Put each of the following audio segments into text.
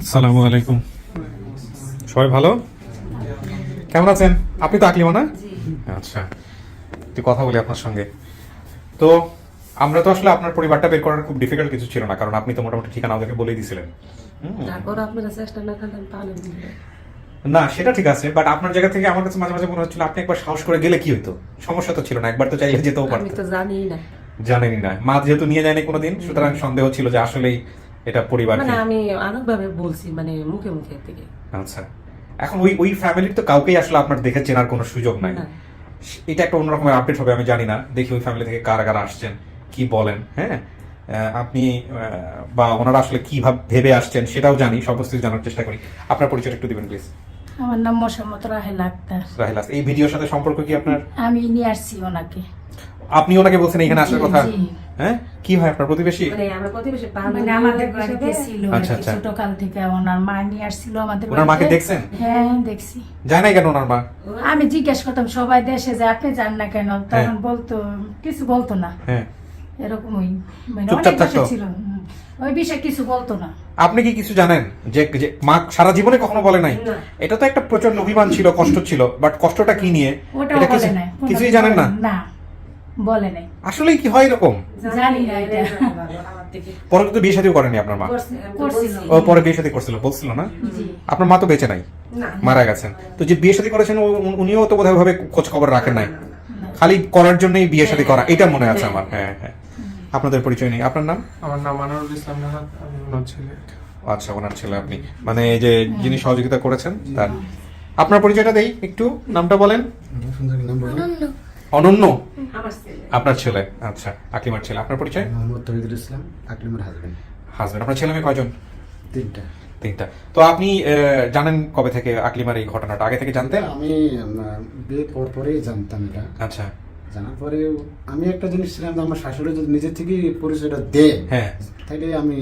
আসসালামু আলাইকুম। সবাই ভালো? কেমন আছেন? আপনি তো আকলিমা না? আচ্ছা, একটু কথা বলি আপনার সঙ্গে। তো আমরা তো আসলে আপনার পরিবারটা বের করার খুব ডিফিকাল্ট কিছু ছিল না, কারণ আপনি তো মোটামুটি ঠিকানা ওদেরকে বলেই দিয়েছিলেন। তারপর আপনারা চেষ্টা না করলে আমি পারলাম না। না সেটা ঠিক আছে, বাট আপনার জায়গা থেকে আমার কাছে মাঝে মাঝে মনে হচ্ছিল আপনি একবার সাহস করে গেলে কি হতো, সমস্যা তো ছিল না, একবার তো চাইলে যেতেও আমি পারতেন। তো জানি না, জানেনই না, মা যেহেতু নিয়ে যায়নি কোনোদিন, সুতরাং সন্দেহ ছিল যে আসলেই এটা পরিবার। মানে আমি অনেকভাবে বলছি, মানে মুখে মুখে থেকে। আচ্ছা, এখন ওই ওই ফ্যামিলির তো কাউকেই আসলে আপনার দেখে চেনার কোনো সুযোগ নাই। না। এটা একটা অন্যরকমের আপডেট হবে, আমি জানি না, দেখি ওই ফ্যামিলি থেকে কারা কারা আসছেন, কি বলেন। হ্যাঁ, আপনি বা ওনারা আসলে কি ভেবে আসছেন সেটাও জানি, সমস্ত কিছু জানার চেষ্টা করি। আপনার পরিচয় একটু দিবেন প্লিজ। আমার নাম মোসাম্মত রাহেল আক্তার। রাহিলাস, এই ভিডিওর সাথে সম্পর্ক কি আপনার? আমি নিয়ে আসছি ওনাকে। আপনি ওনাকে বলছেন এখানে আসার কথা? জি। হ্যাঁ, কি হয় আপনার প্রতিবেশী? মানে আমরা প্রতিবেশী মানে আমাদের বাড়িতে ছিল আচ্ছা, আর কি, আচ্ছা। ছোটকাল থেকে ওনার মা নিয়ে আসছিল আমাদের ওনার মাকে বাড়িতে। দেখছেন? হ্যাঁ দেখছি। যায় নাই কেন ওনার মা? আমি জিজ্ঞেস করতাম সবাই দেশে যে আপনি যান না কেন, তখন বলতো কিছু বলতো না, হ্যাঁ, এরকমই মানে চুপচাপ অনেক থাকতো? দেশে ছিল। ওই বিষয়ে কিছু বলতো না। আপনি কি কিছু জানেন যে যে মা সারা জীবনে কখনো বলে নাই? না। এটা তো একটা প্রচন্ড অভিমান ছিল, কষ্ট ছিল, বাট কষ্টটা কি নিয়ে ওটাও এটা বলে নাই, কিছুই জানেন না? না বলে নাই। আসলেই কি হয় এরকম? জানি না এটা। আমার থেকে পরে তো বিয়ে শাদীও করেনি আপনার মা? করছে, আমি তো করছিল। বলছি। ও পরে বিয়ে শাদী করছিল বলছিল না? জি। আপনার মা তো বেঁচে নাই, না। মারা গেছেন। তো যে বিয়ে শাদী করেছেন উনিও তো বোধহয় ভাবে খোঁজ খবর রাখেন নাই, খালি করার জন্যই বিয়ে শাদী করা, এটা মনে আছে আমার। হ্যাঁ হ্যাঁ, আপনাদের পরিচয় নেই। আপনার নাম? আমার নাম আনোয়ারুল ইসলাম নাহাদ, আমি ওনার ছেলে। আচ্ছা, ওনার ছেলে আপনি, মানে এই যে যিনি সহযোগিতা করেছেন তার। আপনার পরিচয়টা দেই একটু, নামটা বলেন। অনন্য, আমার ছেলে। আপনার ছেলে। আচ্ছা, আকলিমার ছেলে। আপনার পরিচয়? মোহাম্মদ তহিদুল ইসলাম, আকলিমার হাজবেন্ড। হাজবেন্ড। আপনার ছেলে মেয়ে কয়জন? 3টা। তিনটা। তো আপনি জানেন কবে থেকে আকলিমার এই ঘটনাটা? আগে থেকে জানতেন? আমি বিয়ে পরেই জানতাম এটা। আচ্ছা, জানার পরে আমি একটা জিনিস ছিলাম যে আমার শাশুড়ি যদি নিজে থেকে পরিচয়টা দেয়, হ্যাঁ, তাহলে আমি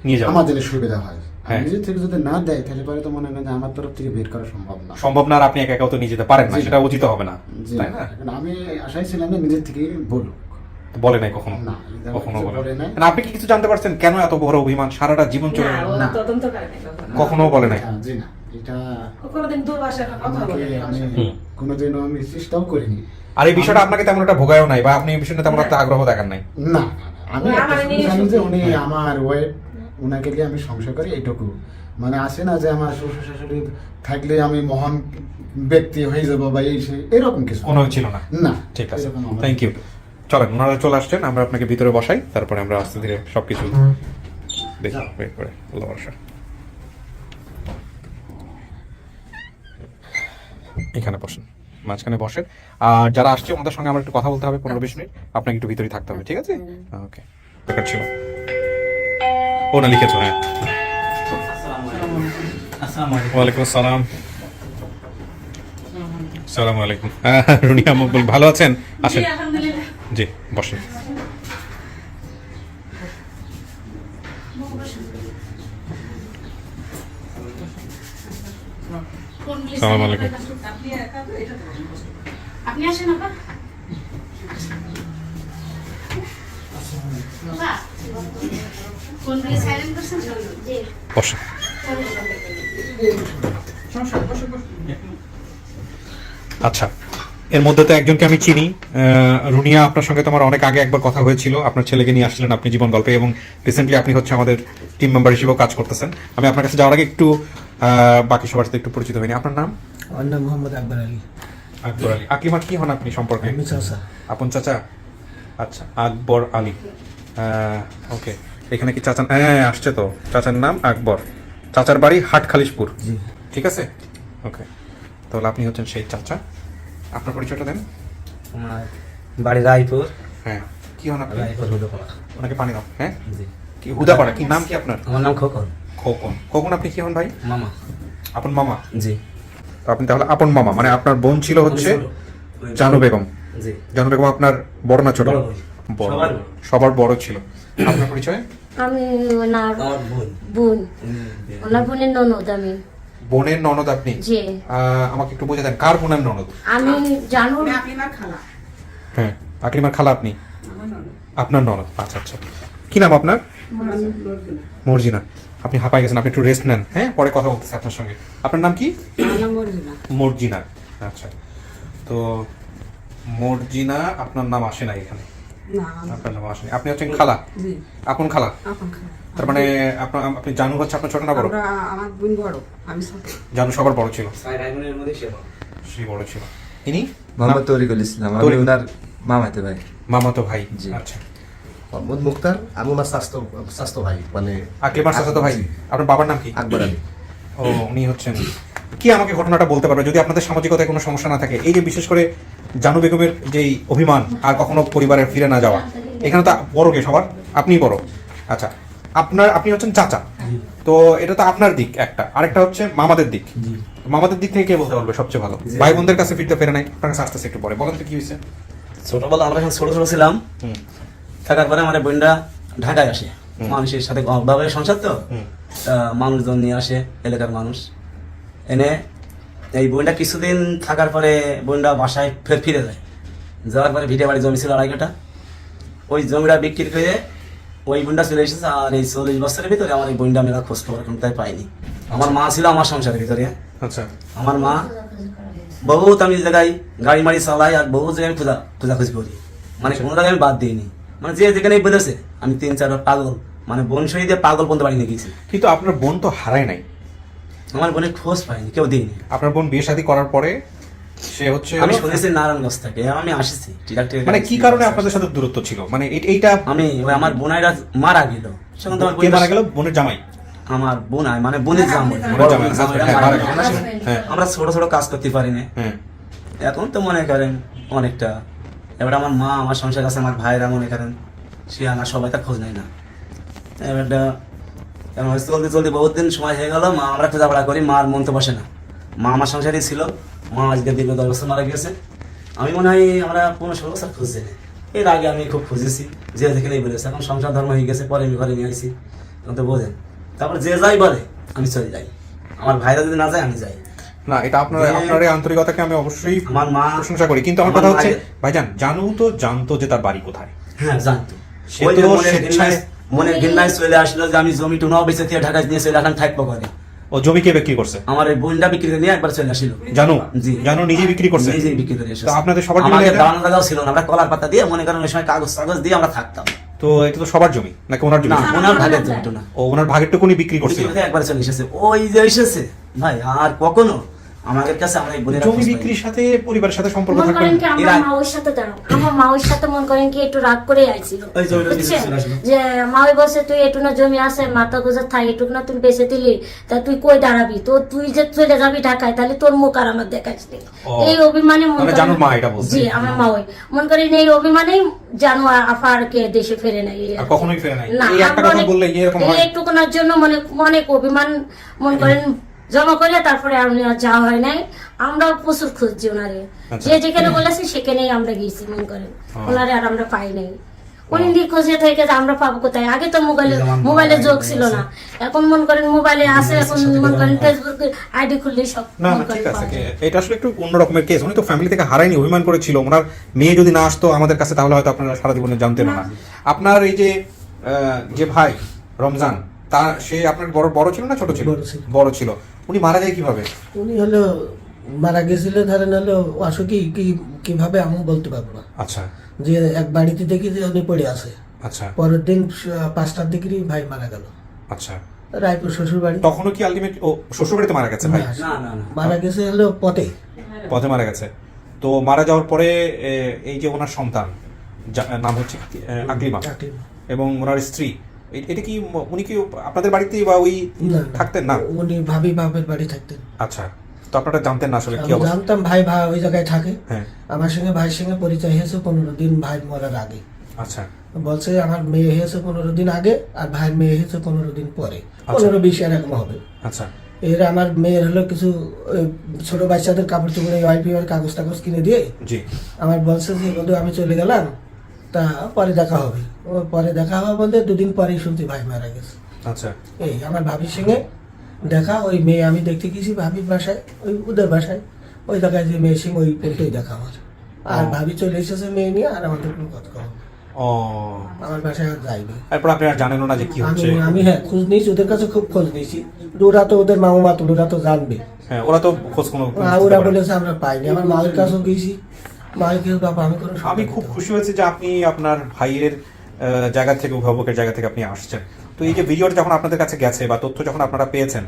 নিয়ে যাবো। আমার জন্য সুবিধা হয়। আর হ্যাঁ। নিজে থেকে যদি না দেয় তাহলে পরে তো মনে করেন যে আমার তরফ থেকে বের করা সম্ভব না। সম্ভব না, আর আপনি একা একাও তো নিয়ে যেতে পারেন না, জি। সেটা উচিত হবে না, জি, তাই না? এখন আমি আশায় ছিলাম যে নিজের থেকে বলুক। তো বলে নাই কখনো? না, এটা কখনো কিছু বলে বলে নাই। না। আপনি কি কিছু জানতে পারছেন কেন এত বড় অভিমান, সারাটা জীবন চলে না, গেল? ও না। তদন্ত করে নাই কখনো। কখনো বলে নাই? জি না, এটা ও কোনোদিন দু ভাষায় কথা আমাকে বলে নাই। আমি হুম। কোনোদিনও আমি চেষ্টাও করিনি। আর এই বিষয়টা আপনাকে তেমন একটা ভোগায়ও নাই, বা আপনি এই বিষয়টা তেমন একটা আগ্রহ দেখান নাই? না, আমি না, একটা আমার শুধু নিয়ে জানি যে উনি হ্যাঁ। আমার ওয়াইফ, উনাকে নিয়ে আমি সংসার করি এইটুকু। মানে আসে না যে আমার শ্বশুর শাশুড়ি থাকলে আমি মহান ব্যক্তি হয়ে যাবো বা এই সে এরকম কিছু কোনো ছিল না? না। ঠিক আছে, এরকম আমার- থ্যাংক ইউ। চলেন, ওনারা চলে আসছেন, আমরা আপনাকে ভিতরে বসাই, তারপরে আমরা আস্তে ধীরে সবকিছু দেখি। ওয়েট করে, আল্লাহ ভরসা। এখানে বসেন, মাঝখানে বসেন। আর যারা আসছে ওনাদের সঙ্গে আমার একটু কথা বলতে হবে 15-20 মিনিট, আপনাকে একটু ভিতরেই থাকতে হবে, ঠিক আছে? ওকে, দরকার ছিল। ও না লিখেছো? হ্যাঁ, ওয়ালাইকুম আসসালাম। আসসালামু আলাইকুম। রুনিয়া মকবুল, ভালো আছেন? আসেন, জি বসেন। আসসালামু আলাইকুম। আপনি আসেন আপা। ফোন দিয়ে সাইলেন্ট করছেন? জি। বসেন। আচ্ছা, এর মধ্যে তো একজনকে আমি চিনি, রুনিয়া, আপনার সঙ্গে তো আমার অনেক আগে একবার কথা হয়েছিল, আপনার ছেলেকে নিয়ে আসছিলেন আপনি জীবন গল্পে, এবং রিসেন্টলি আপনি হচ্ছে আমাদের টিম মেম্বার হিসেবেও কাজ করতেছেন। আমি আপনার কাছে যাওয়ার আগে একটু বাকি সবার সাথে একটু পরিচিত হয়নি। আপনার নাম? আমার নাম মোহাম্মদ আকবর আলী। আকবর আলী। আকলিমার কি হন আপনি সম্পর্কে? আমি চাচা। আপন চাচা? আচ্ছা, আকবর আলী। ওকে, এখানে কি চাচা? হ্যাঁ, আসছে তো, চাচার নাম আকবর, চাচার বাড়ি হাটখালিশপুর। জি। ঠিক আছে, ওকে। তাহলে আপনি হচ্ছেন সেই চাচা। আপনার পরিচয়টা দেন। আমার বাড়ি রায়পুর। হ্যাঁ, কি হন আপনি? রায়পুর হুদপাড়া। ওনাকে পানি দাও। হ্যাঁ, জি। কি হুদাপাড়া? কি নাম কি আপনার? আমার নাম খোকন। খোকন। খোকন, আপনি কি হন ভাই? মামা। আপন মামা? জি। তো আপনি তাহলে আপন মামা, মানে আপনার বোন ছিল হচ্ছে ওই জানু বেগম। জি। জানু বেগম আপনার বড় না ছোট? বড় বোন। বড়, সবার বড়। সবার বড় ছিল। আপনার পরিচয়? আমি ওনার আমার বোন। বোন, উনি ওনার বোনের ননদ আমি। বোনের ননদ আপনি? যে আমাকে একটু বুঝে দেন, কার বোনের ননদ? আমি জানো হ্যাঁ, আকলিমার খালা আপনি? আপনার ননদ। আচ্ছা আচ্ছা, কি নাম আপনার? মর্জিনা। আপনি হাঁপাই গেছেন, আপনি একটু রেস্ট নেন, হ্যাঁ, পরে কথা বলতেছি আপনার সঙ্গে। আপনার নাম কি? মর্জিনা। আচ্ছা, তো মর্জিনা আপনার নাম আসে না এখানে, আপনার নাম আসেনি। আপনি হচ্ছেন খালা, আপন খালা। তার মানে আপনি জানু হচ্ছে আপনার ছোট না বড়? আমার বোন বড়, আমি ছোট। জানু সবার বড় ছিল, ছয় ভাই বোনের মধ্যে সে বড়। সে বড় ছিল। ইনি মোহাম্মদ তরিকুল ইসলাম, আমি তরিকুল। ওনার মামাতো ভাই। মামাতো ভাই। জি। আচ্ছা, মোহাম্মদ মুক্তার, আমি ওনার স্বাস্থ্য ভাই, মানে আকলিমার চাচাতো ভাই। আপনার বাবার নাম কি? আকবর আলী। ও, উনি হচ্ছেন। কি আমাকে ঘটনাটা বলতে পারবে যদি আপনাদের সামাজিকতায় কোনো সমস্যা না থাকে? এই যে বিশেষ করে জানু বেগমের যেই অভিমান আর কখনো পরিবারে ফিরে না যাওয়া, এখানে তো বড় কে সবার? আপনিই বড়। আচ্ছা, আপনি হচ্ছেন চাচা, তো এটা তো আপনার দিক একটা, আরেকটা হচ্ছে মামাদের দিক। মামাদের দিক থেকে কে বলতে পারবে সবচেয়ে ভালো? ভাই বোনদের কাছে ফিরতে ফেরে নাই, আপনার কাছে আসতেছে একটু পরে বলেন তো কি হয়েছে। ছোটবেলা আমরা যখন ছোট ছোট ছিলাম, থাকার পরে আমার বোনটা ঢাকায় আসে, মানুষের সাথে বাবার সংসার তো, মানুষজন নিয়ে আসে, এলাকার মানুষ এনে। এই বোনটা কিছুদিন থাকার পরে বোনটা বাসায় ফিরে যায়। যাওয়ার পরে ভিটে বাড়ি জমি ছিল 2.5 কাঠা, ওই জমিটা বিক্রি করে ওই বোনটা চলে এসেছে। আর এই 40 বছরের ভিতরে আমার এই বোনটা আমি খোঁজ খবর কোনটাই পাইনি। আমার মা ছিল আমার সংসারের ভিতরে। আচ্ছা, আমার মা বহুত, আমি জায়গায় গাড়ি মাড়ি চালাই আর বহু জায়গায় আমি খোঁজাখুঁজি করি, মানে কোনো জায়গায় আমি বাদ দিইনি। মানে যে যেখানেই বলেছে আমি 3-4 বার পাগল, মানে বোন শহীদে পাগল পর্যন্ত বাড়ি নিয়ে গেছি। কিন্তু আপনার বোন তো হারায় নাই, আমার বোনের খোঁজ পাইনি, কেউ দিইনি। আপনার বোন বিয়ে শাদী করার পরে সে হচ্ছে, আমি শুনেছি নারায়ণগঞ্জ থেকে, আমি আসছি। মানে কি কারণে আপনাদের সাথে দূরত্ব ছিল? মানে এইটা আমি ওই আমার বোনাইরা মারা গেল, সেখান থেকে আমার কে মারা বোনটা- গেল? বোনের জামাই? আমার বোনাই মানে বোনের জামাই, বোনের জামাই, জামাইরা হ্যাঁ, মারা মারা গেল। গেল। হ্যাঁ, আমরা ছোট ছোট কাজ করতে পারি না, হ্যাঁ। এখন তো মনে করেন অনেকটা। এবার আমার মা, আমার সংসার আছে, আমার ভাইরা মনে করেন সে আনা সবাই তার খোঁজ নেয় না। এবারটা এখন হয়তো চলতে চলতে বহুত দিন সময় হয়ে গেল, মা আমরা খোঁজাপড়া করি, মার মন তো বসে না। মা আমার সংসারই ছিল, মা আজকে দীর্ঘ 10 বছর মারা গেছে। আমি মনে হয় আমরা 15-16 বছর খুঁজছি না। এর আগে আমি খুব খুঁজেছি, যে যেখানেই বলেছে। এখন সংসার ধর্ম হয়ে গেছে, পরে আমি ঘরে নিয়ে আসি, তখন তো বোঝেন। তারপর যে যাই বলে আমি চলে যাই, আমার ভাইরা যদি না যায় আমি যাই। না, এটা আপনার এই আন্তরিকতাকে আমি অবশ্যই আমার মা প্রশংসা করি, কিন্তু আমার আমার কথা হচ্ছে মায়ের- ভাইজান, জানু তো জানতো যে তার বাড়ি কোথায়। হ্যাঁ জানতো, সে ওই তো যে মনের স্বেচ্ছায়- মনের ঘৃণায় চলে আসলো যে আমি জমি টুনাও বেঁচে দিয়ে ঢাকায় নিয়ে চলে এখন থাকবো করে। ও জমি কে বিক্রি করছে? আমার এই বোনটা বিক্রি করে নিয়ে একবার চলে আসিল। জানু? জি। জানু নিজে বিক্রি করছে? নিজেই বিক্রি করে এসেছে। তো আপনাদের সবার জমি আমাদের এটা? দাঁড়ানো জায়গাও ছিল না, আমরা কলার পাতা দিয়ে মনে করেন ওই সময় কাগজ দিয়ে আমরা থাকতাম। তো এটা তো সবার জমি নাকি ওনার জমি? না, ওনার ভাগের জমিটা না, ও ওনার ভাগেরটুকুনি বিক্রি করছিল। বিক্রি করে একবার চলে এসেছে। ওই যে এসেছে ভাই, আর কখনো আমাদের কাছে আমরা এই বোনেরা জমি খোঁজ পাইনি। বিক্রির সাথে পরিবারের সাথে সম্পর্ক মন থাকবে করেন না? কি আমার এরা- মা ওর সাথে দাঁড়াও, আমার মা ওর সাথে মন করেন কি একটু রাগ করে আইছিল, ওই জমিটা বুঝছেন? বিক্রি করে আসলো। যে মা ওই বসে তুই একটু না জমি আছে, মাথা গোজা থাই একটু না তুই বেঁচে দিলি, তা তুই কই দাঁড়াবি? তো তুই যে চলে যাবি ঢাকায়, তাহলে তোর মুখ আর আমার দেখাস নি। ও, এই অভিমানে মন মানে করেন- জানুর মা এটা বলছে? জি, আমার মা ওই মন করেন এই অভিমানেই জানু আফার কে দেশে ফেরে নাই। আর কখনোই ফেরে নাই? না, এই একটা আমরা কথা অনেক- বললে এরকম এই হয়? একটুকুনার জন্য অনেক অভিমান মন করেন জমা করে, তারপরে আর যাওয়া হয় নাই। আমরা প্রচুর খুঁজছি ওনারে, আচ্ছা। যে যেখানে বলেছে সেখানেই আমরা গেছি মন করেন, ও। ওনারে আর আমরা পাই নাই। উনি খোঁজে থেকে যে আমরা পাবো কোথায়? আগে তো মোবাইলে যোগ ছিল না, এখন মন করেন মোবাইলে আছে, এখন মন করেন ফেসবুক আইডি খুললে সব না মন না, করেন ঠিক আছে, পাওয়া যায়। এটা আসলে একটু অন্য রকমের কেস। উনি তো ফ্যামিলি থেকে হারায়নি, অভিমান করেছিল। ওনার মেয়ে যদি না আসতো আমাদের কাছে, তাহলে হয়তো আপনারা সারা জীবনে জানতেন না। আপনার এই যে ভাই রমজান, তা সে আপনার বড় ছিল না ছোট ছিল? বড় ছিল। বড় ছিল। উনি মারা যায় কিভাবে? উনি হলো মারা গেছিল, ধরেন হলো অসুখী কিভাবে আমি বলতে পারবো না। আচ্ছা যে এক বাড়িতে দেখি যে উনি পড়ে আছে, আচ্ছা পরের দিন 5টার দিকেই ভাই মারা গেল, আচ্ছা। রায়পুর শ্বশুর বাড়ি। তখনও কি আলটিমেট ও শ্বশুরবাড়িতে মারা গেছে ভাই? না না না, মারা গেছে হলো পথে। পথে মারা গেছে। তো মারা যাওয়ার পরে এই যে ওনার সন্তান, নাম হচ্ছে আকলিমা, এবং ওনার স্ত্রী, এটা কি উনি কি আপনাদের বাড়িতেই বা ওই না, থাকতেন? না, উনি ভাবি বাপের বাড়ি থাকতেন। আচ্ছা। তো আপনারা জানতেন না আসলে কি আমি অবস্থা? জানতাম ভাই ওই জায়গায় থাকে। হ্যাঁ, আমার সঙ্গে ভাইয়ের সঙ্গে পরিচয় হয়েছে 15 দিন ভাই মরার আগে। আচ্ছা বলছে আমার মেয়ে হয়েছে 15 দিন আগে, আর ভাইয়ের মেয়ে হয়েছে 15 দিন পরে, আচ্ছা। 15-20 এরকম হবে। আচ্ছা এর আমার মেয়ের হলো কিছু ছোট বাচ্চাদের কাপড় চোপড়ে ওয়াইফাই কাগজ টাগজ কিনে দিয়ে জি। আমার বলছে যে বন্ধু আমি চলে গেলাম, তা পরে দেখা হবে। ও পরে দেখা হবে বলতে 2 দিন পরেই শুনছি ভাই মারা গেছে। আচ্ছা এই আমার ভাবির সঙ্গে দেখা, ওই মেয়ে আমি দেখতে গেছি ভাবির বাসায়, ওই ওদের বাসায়, ওই জায়গায় যে মেয়ের সঙ্গে ওই পরিচয় দেখা আমার। আর ভাবি চলে এসেছে মেয়ে নিয়ে, আর আমাদের কোনো কথা কম। ও ও, আমার বাসায় আর যাইনি। এরপর আপনি আর জানেনও না যে কি হচ্ছে। আমি হ্যাঁ খোঁজ নিয়েছি, ওদের কাছে খুব খোঁজ নিয়েছি। ওরা তো ওদের মামা মাতুল, ওরা তো জানবে। হ্যাঁ, ওরা তো খোঁজ কোনো ওরা বলেছে আমরা পাইনি। আমার মায়ের কাছেও গেছি, মায়ের বাবা আমি কোনো আমি খুব খুশি হয়েছি যে আপনি আপনার ভাইয়ের জায়গা থেকে, অভিভাবকের জায়গা থেকে আপনি আসছেন। তো এই যে ভিডিওটা যখন আপনাদের কাছে গেছে বা তথ্য যখন আপনারা পেয়েছেন,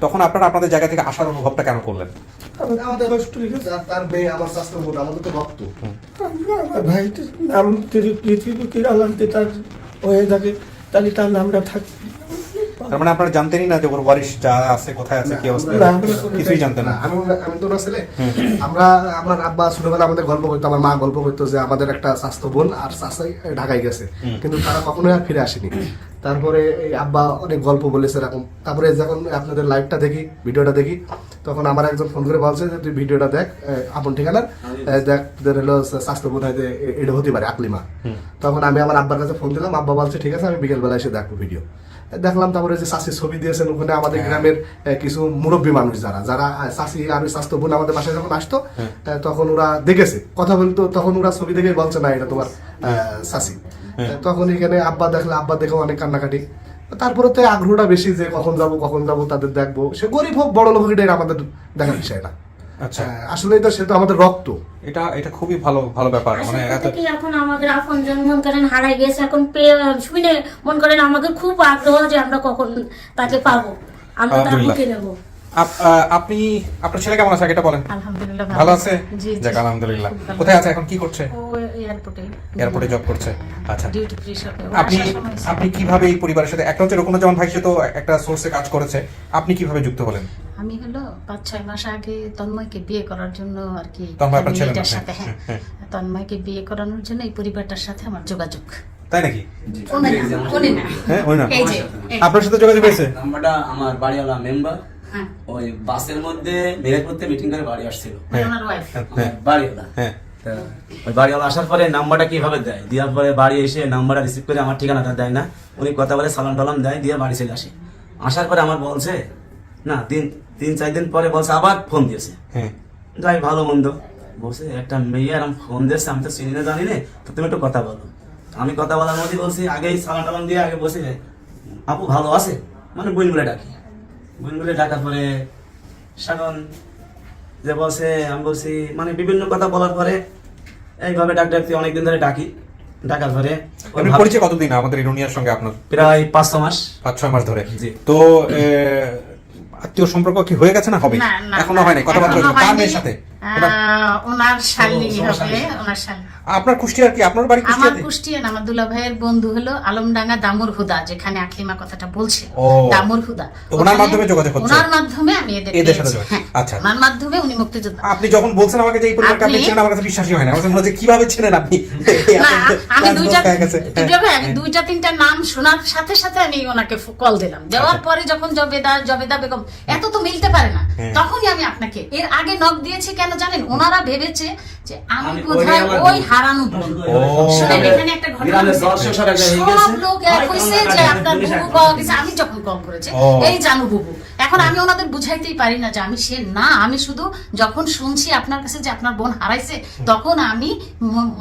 তখন আপনারা আপনাদের জায়গা থেকে আসার অনুভবটা কেন করলেন? আমাদের তার মেয়ে আমার স্বাস্থ্য বোন, আমাদের তো রক্ত। ভাই নাম পৃথিবীর আলান্তে তার হয়ে থাকে, তাহলে তার নামটা থাকে। তার মানে আপনারা জানতেনই না যে ওর ওয়ারিশ যা আছে কোথায় আছে, কি অবস্থা, না, কিছুই জানতেন না। আমি তো না ছেলে। আমার আব্বা ছোটবেলা আমাদের গল্প করতো, আমার মা গল্প করতো যে আমাদের একটা স্বাস্থ্য বোন আর চাচাই ঢাকায় গেছে, কিন্তু তারা কখনোই আর ফিরে আসেনি। তারপরে এই আব্বা অনেক গল্প বলেছে এরকম। তারপরে যখন আপনাদের লাইভটা দেখি, ভিডিওটা দেখি, তখন আমার একজন ফোন করে বলছে যে তুই ভিডিওটা দেখ, আপন ঠিকানার দেখ, তোদের হলো স্বাস্থ্য বোন হয়তো এটা হতে পারে আকলিমা। তখন আমি আমার আব্বার কাছে ফোন দিলাম, আব্বা বলছে ঠিক আছে আমি বিকেলবেলা এসে দেখবো ভিডিও। দেখলাম, তারপরে যে চাষির ছবি দিয়েছেন ওখানে আমাদের গ্রামের কিছু মুরব্বী মানুষ যারা চাষি আর স্বাস্থ্য বোন আমাদের বাসায় যখন আসতো, তখন ওরা দেখেছে, কথা বলতো, তখন ওরা ছবি দেখে বলছে না এটা তোমার চাষি। তখন এখানে আব্বা দেখলে, আব্বা দেখেও অনেক কান্নাকাটি। তারপরে তো আগ্রহটা বেশি যে কখন যাবো তাদের দেখবো। সে গরিব হোক বড় লোক হোক, এটা আমাদের দেখার বিষয় না। আচ্ছা, আসলে তো সে তো আমাদের রক্ত। এটা খুবই ভালো ব্যাপার। মানে এত কি এখন আমাদের আপনজন মন করেন হারাই গেছে, এখন শুনে মন করেন আমাদের খুব আগ্রহ যে আমরা কখন তাকে পাবো, আমরা তার বুকে নেবো। আপনি, আপনার ছেলে কেমন আছে এটা বলেন। আলহামদুলিল্লাহ ভালো আছে? জি, জি। যাক আলহামদুলিল্লাহ। কোথায় আছে এখন, কি করছে? ও এয়ারপোর্টে জব করছে। আচ্ছা, ডিউটি ফ্রি শপে। আপনি কিভাবে এই পরিবারের সাথে, একটা হচ্ছে রকুনুজ্জামান ভাই, সে তো একটা সোর্সে কাজ করেছে, আপনি কিভাবে যুক্ত হলেন? আমি হলো 5-6 মাস আগে তন্ময়কে বিয়ে করার জন্য আর কি, তন্ময় আপনার ছেলে না? মেয়েটার সাথে, হ্যাঁ, হ্যাঁ, তন্ময়কে বিয়ে করানোর জন্য এই পরিবারটার সাথে আমার যোগাযোগ। তাই নাকি? উনি না, হ্যাঁ, ওই না, এই যে, এই। আপনার সাথে যোগাযোগ হয়েছে? নাম্বারটা আমার বাড়িওয়ালা মেম্বার হ্যাঁ, ওই বাসের মধ্যে মেহেরপুরতে মিটিং করে বাড়ি আসছিল, হ্যাঁ, ওনার ওয়াইফ। হ্যাঁ, বাড়িওয়ালা। হ্যাঁ, তা ওই বাড়িওয়ালা আসার পরে নাম্বারটা কিভাবে দেয়, দেওয়ার পরে বাড়ি এসে নাম্বারটা রিসিভ করে আমার ঠিকানাটা দেয় না, উনি কথা বলে সালাম টালাম দেয়, দিয়ে বাড়ি চলে আসে। আসার পরে আমার বলছে না, 3-4 দিন পরে বলছে আবার ফোন দিয়েছে। হ্যাঁ, যাই ভালো মন্দ বলছে, একটা মেয়ে আর ফোন দিয়েছে, আমি তো চিনি না জানি না, তো তুমি একটু কথা বলো। আমি কথা বলার মধ্যে বলছি, আগেই সালাম টালাম দিয়ে আগে বসে আপু ভালো আছে, মানে বোন বলে ডাকি। বোন বলে ডাকার পরে সাগন যে বলছে, আমি বলছি মানে বিভিন্ন কথা বলার পরে এইভাবে ডাকতে অনেকদিন ধরে ডাকি। ডাকার পরে আপনার পরিচয় কতদিন আমাদের এই রুনিয়ার সঙ্গে আপনার? প্রায় 5-6 মাস। 5-6 মাস ধরে। জি। তো আত্মীয় সম্পর্ক কি হয়ে গেছে না হবে? না, না, এখনো হয় নাই, কথাবার্তা এখনো হয়েছে কার হয়নি। মেয়ের সাথে? ওনার শালী হবে, ওনার শালী। আপনার কুষ্টিয়ার কি, আপনার বাড়ি আমার কুষ্টিয়াতে? কুষ্টিয়ান, আমার দুলা ভাইয়ের বন্ধু হলো আলমডাঙ্গা দামুর হুদা, যেখানে আকলিমা কথাটা বলছে, ও। দামুর হুদা। তো ওনার মাধ্যমে যোগাযোগ হচ্ছে? ওনার মাধ্যমে আমি এদের সাথে পেয়েছি। যোগাযোগ। হ্যাঁ, আচ্ছা। ওনার মাধ্যমে উনি মুক্তিযোদ্ধা। আপনি যখন বলছেন আমাকে যে এই পরিবারকে আপনি আপনি- চেনেন, আমার কাছে বিশ্বাসই হয় না। আমার কাছে মনে হচ্ছে কিভাবে চেনেন আপনি? না, আমি দুইটা হয়ে গেছে। দুইটা ভাই, আমি 2-3টা নাম শোনার সাথে সাথে আমি ওনাকে কল দিলাম। দেওয়ার পরে যখন জবেদা বেগম, এত তো মিলতে পারে না, হ্যাঁ। তখনই আমি আপনাকে এর আগে নক দিয়েছি। কেন জানেন? ওনারা ভেবেছে যে আমি আমি বোধহয় ওই আমার ওই হারানো বোন। ও। শুনেন, এখানে একটা ঘটনা গ্রামের হয়েছে। দর্শক সব এক জায়গায় হয়ে সব গেছে। লোক এক হয়েছে যে আপনার বুবু পাওয়া গেছে। আমি যখন কল করেছি, ও। এই জানু বুবু, এখন আমি ওনাদের বুঝাইতেই পারি না যে আমি সে না। আমি শুধু যখন শুনছি আপনার কাছে যে আপনার বোন হারাইছে, তখন আমি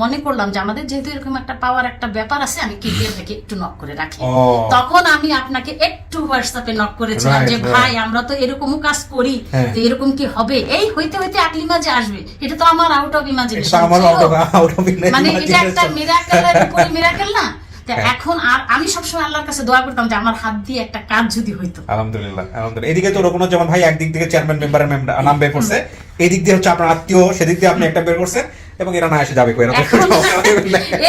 মনে করলাম যে আমাদের যেহেতু এরকম একটা পাওয়ার একটা ব্যাপার আছে, আমি কি থেকে একটু নক করে রাখি। ও। তখন আমি আপনাকে একটু হোয়াটসঅ্যাপে নক করেছিলাম Right, যে right. ভাই আমরা তো এরকমও কাজ করি, হ্যাঁ। তো এরকম কি হবে? এই হইতে হইতে আকলিমা যে আসবে, এটা তো আমার আউট অফ ইমাজিনেশন, এটা আমার out of মানে এটা একটা imagination। মিরাকেলের উপরে মিরাকেল না। তা হ্যাঁ। এখন আর আমি সবসময় আল্লাহর কাছে দোয়া করতাম যে আমার হাত দিয়ে একটা কাজ যদি হইতো। আলহামদুলিল্লাহ, আলহামদুলিল্লাহ। এদিকে তো রকুনুজ্জামান ভাই একদিক থেকে চেয়ারম্যান মেম্বারের নাম বের করছে, এদিক দিয়ে হচ্ছে আপনার আত্মীয়, সেদিক দিয়ে আপনি একটা বের করছেন, এবং এরা না এসে যাবে কই, এরা তো- এখন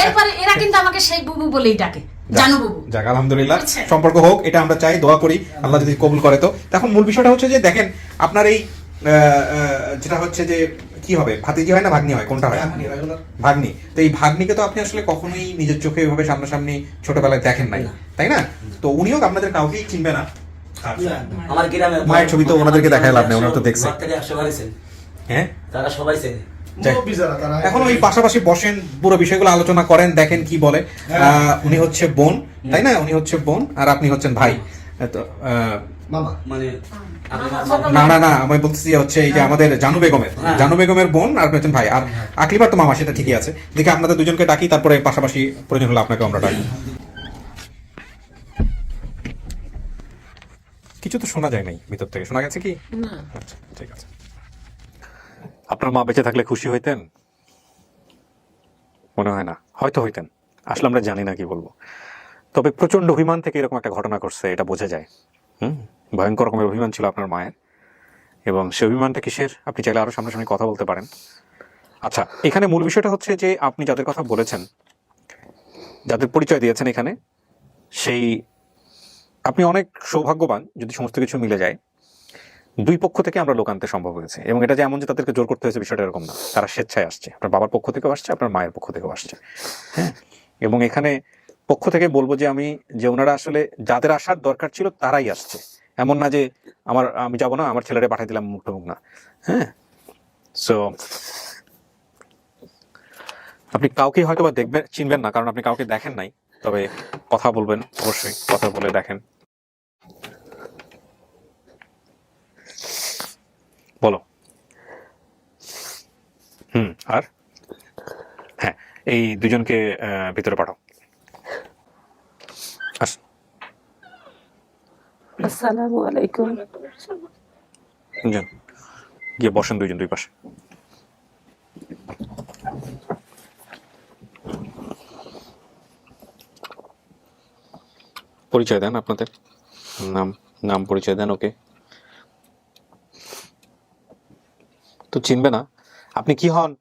এরপরে এরা কিন্তু আমাকে সেই বুবু বলেই ডাকে, জানু বুবু। যাক আলহামদুলিল্লাহ, বুঝছেন? সম্পর্ক হোক, এটা আমরা চাই, দোয়া করি আল্লাহ যদি কবুল করে। তো এখন মূল বিষয়টা হচ্ছে যে দেখেন আপনার এই যেটা হচ্ছে যে কি হবে, ভাতিজি হয় না ভাগ্নি হয়, কোনটা হয়? ভাগ্নি। তো এই ভাগ্নিকে তো আপনি আসলে কখনোই নিজের চোখে এভাবে সামনাসামনি ছোটবেলায় দেখেন নাই, তাই না? তো উনিও আপনাদের কাউকেই চিনবে না। আমার গ্রামে মায়ের ছবি তো ওনাদেরকে দেখায় লাভ নেই, ওনারা তো দেখছে। 100 বাড়িছেন, হ্যাঁ, তারা সবাই চেনে। মুরব্বী যারা তারা এখন ওই পাশাপাশি বসেন, পুরো বিষয়গুলো আলোচনা করেন, দেখেন কি বলে। উনি হচ্ছে বোন, তাই না? উনি হচ্ছে বোন আর আপনি হচ্ছেন ভাই। তো মামা মানে না না না, আমি বলতেছি হচ্ছে এই যে আমাদের জানু বেগমের, জানু বেগমের বোন আর পেছন ভাই, আর আকলিবার তো মামা, সেটা ঠিকই আছে। দেখি আপনাদের দুজনকে ডাকি, তারপরে পাশাপাশি প্রয়োজন হলে আপনাকে আমরা ডাকি। কিছু তো শোনা যায় নাই ভিতর থেকে, শোনা গেছে কি? আচ্ছা ঠিক আছে। আপনার মা বেঁচে থাকলে খুশি হইতেন? মনে হয় না, হয়তো হইতেন, আসলে আমরা জানি না কি বলবো। তবে প্রচন্ড অভিমান থেকে এরকম একটা ঘটনা করছে, এটা বোঝা যায়। ভয়ঙ্কর রকমের অভিমান ছিল আপনার মায়ের, এবং সেই অভিমানটা কিসের আপনি চাইলে আরো সামনাসামনি কথা বলতে পারেন। আচ্ছা, এখানে মূল বিষয়টা হচ্ছে যে আপনি যাদের কথা বলেছেন, যাদের পরিচয় দিয়েছেন এখানে, সেই আপনি অনেক সৌভাগ্যবান যদি সমস্ত কিছু মিলে যায়। দুই পক্ষ থেকে আমরা লোক আনতে সম্ভব হয়েছে, এবং এটা যে এমন যে তাদেরকে জোর করতে হয়েছে বিষয়টা এরকম না, তারা স্বেচ্ছায় আসছে। আপনার বাবার পক্ষ থেকেও আসছে, আপনার মায়ের পক্ষ থেকেও আসছে। হ্যাঁ, এবং এখানে পক্ষ থেকে বলবো যে আমি, যে ওনারা আসলে যাদের আসার দরকার ছিল তারাই আসছে। এমন না যে আমি যাবো না, আমার ছেলেরে পাঠিয়ে দিলাম মুখ টুমুখ না। হ্যাঁ, সো আপনি কাউকে হয়তো বা দেখবেন, চিনবেন না, কারণ আপনি কাউকে দেখেন নাই। তবে কথা বলবেন অবশ্যই, কথা বলে দেখেন। বলো। আর হ্যাঁ, এই দুজনকে ভিতরে পাঠাও। আসসালামু আলাইকুম। যান, গিয়ে বসেন দুইজন দুই পাশে। পরিচয় দেন আপনাদের, নাম পরিচয় দেন। ওকে, তো চিনবে না। আপনি কি হন?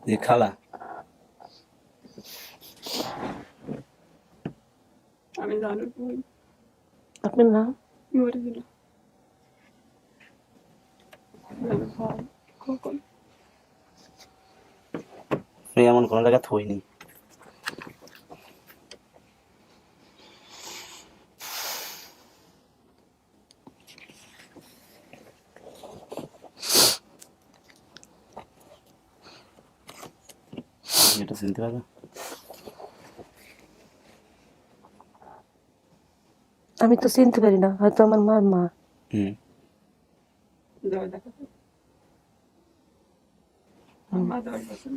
যে খালা। আমি জানি আপনার নাম? মরিজিনা কখন আমি এমন কোনো জায়গা থইনি। এটা চিনতে পারবে? আমি তো চিনতে পারি না, হয়তো আমার মার মা। যাওয়া দেখা মা 10 বছর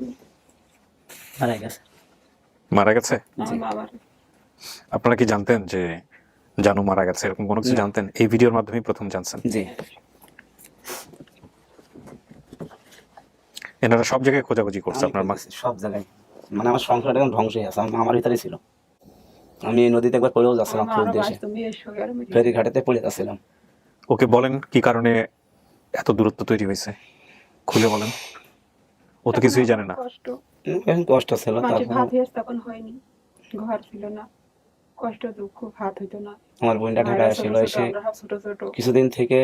মারা গেছে। মারা গেছে? আমার বাবার আপনারা কি জানতেন যে জানু মারা গেছে, এরকম কোনো কিছু জানতেন? এই ভিডিওর মাধ্যমে প্রথম জানছেন? জি। এনারা সব জায়গায় খোঁজাখুঁজি করছে আপনার মা? সব জায়গায়, মানে আমার সংসারটা এখন ধ্বংস হয়ে আছে। আমার ভিতরে ছিল। আমি নদীতে একবার পড়েও যাচ্ছিলাম, খুব দেশে ফেরিঘাটেতে পড়ে যাচ্ছিলাম। ওকে বলেন কি কারণে এত দূরত্ব তৈরি হয়েছে, খুলে বলেন। ও তো কিছুই জানে না। কষ্ট ছিল, ভাত তখন হয়নি, ঘর ছিল না, কষ্ট দুঃখ, ভাত হইতো না। আমার বোনটা ঢাকায় আসছিল, এসে কিছুদিন থেকে